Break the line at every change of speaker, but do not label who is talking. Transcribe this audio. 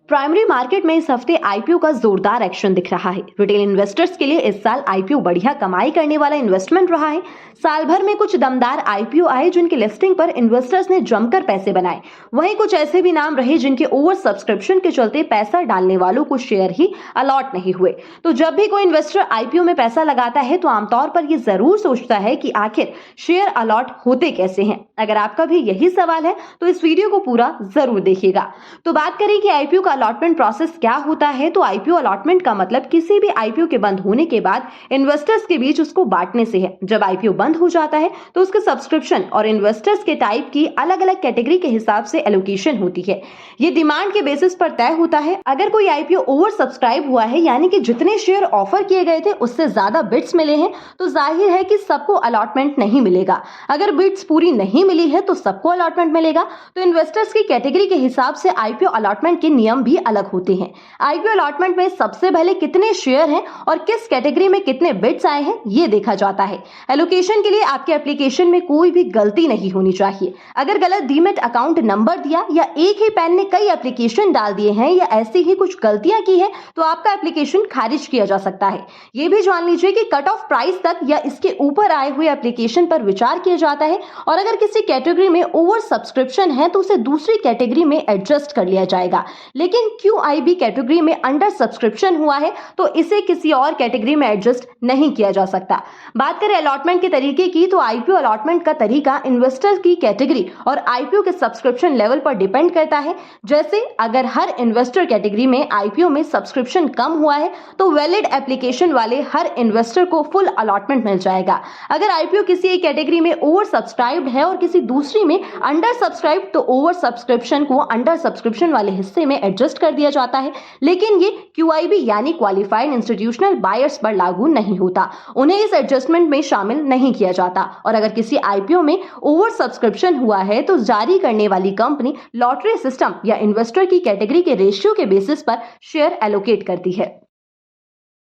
Primary market में इस हफ्ते आईपीओ का जोरदार एक्शन दिख रहा है। रिटेल इन्वेस्टर्स के लिए इस साल आईपीओ बढ़िया कमाई करने वाला इन्वेस्टमेंट रहा है। साल भर में कुछ दमदार आईपीओ आए जिनकी लिस्टिंग पर इन्वेस्टर्स ने जमकर पैसे बनाए। वहीं कुछ ऐसे भी नाम रहे जिनके ओवर सब्सक्रिप्शन के चलते पैसा डालने वालों को शेयर ही अलॉट नहीं हुए। तो जब भी कोई इन्वेस्टर आईपीओ में पैसा लगाता है तो आमतौर पर ये जरूर सोचता है कि आखिर शेयर अलॉट होते कैसे हैं। अगर आपका भी यही सवाल है तो इस वीडियो को पूरा जरूर देखिएगा। तो बात करें कि आईपीओ का अलॉटमेंट प्रोसेस क्या होता है, तो आईपीओ अलॉटमेंट का मतलब किसी भी आईपीओ के बंद होने के बाद इन्वेस्टर्स के बीच उसको बांटने से है। जब आईपीओ बंद हो जाता है तो उसके सब्सक्रिप्शन और इन्वेस्टर्स के टाइप की अलग अलग कैटेगरी के हिसाब से एलोकेशन होती है। ये डिमांड के बेसिस पर तय होता है। अगर कोई आईपीओ ओवर सब्सक्राइब हुआ है, यानी कि जितने शेयर ऑफर किए गए थे उससे ज्यादा बिड्स मिले हैं, तो जाहिर है कि सबको अलॉटमेंट नहीं मिलेगा। अगर बिड्स पूरी नहीं मिली है तो सबको अलॉटमेंट मिलेगा। तो इन्वेस्टर्स की कैटेगरी के हिसाब से आईपीओ अलॉटमेंट के नियम भी अलग होते हैं। आईपीओ अलॉटमेंट में सबसे पहले कितने शेयर हैं और किस कैटेगरी में कितने बिड्स आए हैं ये देखा जाता है। एलोकेशन के लिए आपके एप्लीकेशन में कोई भी गलती नहीं होनी चाहिए। अगर गलत डीमैट अकाउंट नंबर दिया या एक ही पैन ने कई एप्लीकेशन डाल दिए हैं या ऐसी ही कुछ गलतियां की है तो आपका एप्लीकेशन खारिज किया जा सकता है। ये भी जान लीजिए कि कट ऑफ प्राइस तक या इसके ऊपर आए हुए एप्लीकेशन पर विचार किया जाता है और अगर किसी कैटेगरी में ओवर सब्सक्रिप्शन है तो उसे दूसरी कैटेगरी में एडजस्ट कर लिया जाएगा। लेकिन क्यूआईबी कैटेगरी में अंडर सब्सक्रिप्शन हुआ है तो इसे किसी और कैटेगरी में एडजस्ट नहीं किया जा सकता। बात करें अलॉटमेंट के तरीके की, तो आईपीओ अलॉटमेंट का तरीका इन्वेस्टर की कैटेगरी और आईपीओ के सब्सक्रिप्शन लेवल पर डिपेंड करता है। जैसे अगर हर इन्वेस्टर कैटेगरी में आईपीओ में सब्सक्रिप्शन कम हुआ है तो वैलिड एप्लीकेशन वाले हर इन्वेस्टर को फुल अलॉटमेंट मिल जाएगा। अगर आईपीओ किसी एक कैटेगरी में ओवर सब्सक्राइब्ड है और किसी दूसरी में अंडर सब्सक्राइब, तो ओवर सब्सक्रिप्शन को अंडर सब्सक्रिप्शन वाले हिस्से में एडजस्ट कर दिया जाता है। लेकिन ये क्यूआईबी यानी क्वालिफाइड इंस्टीट्यूशनल बायर्स पर लागू नहीं होता। उन्हें इस एडजस्टमेंट में शामिल नहीं किया जाता। और अगर किसी आईपीओ में ओवर सब्सक्रिप्शन हुआ है तो जारी करने वाली कंपनी लॉटरी सिस्टम या इन्वेस्टर की कैटेगरी के रेशियो के बेसिस पर शेयर एलोकेट करती है।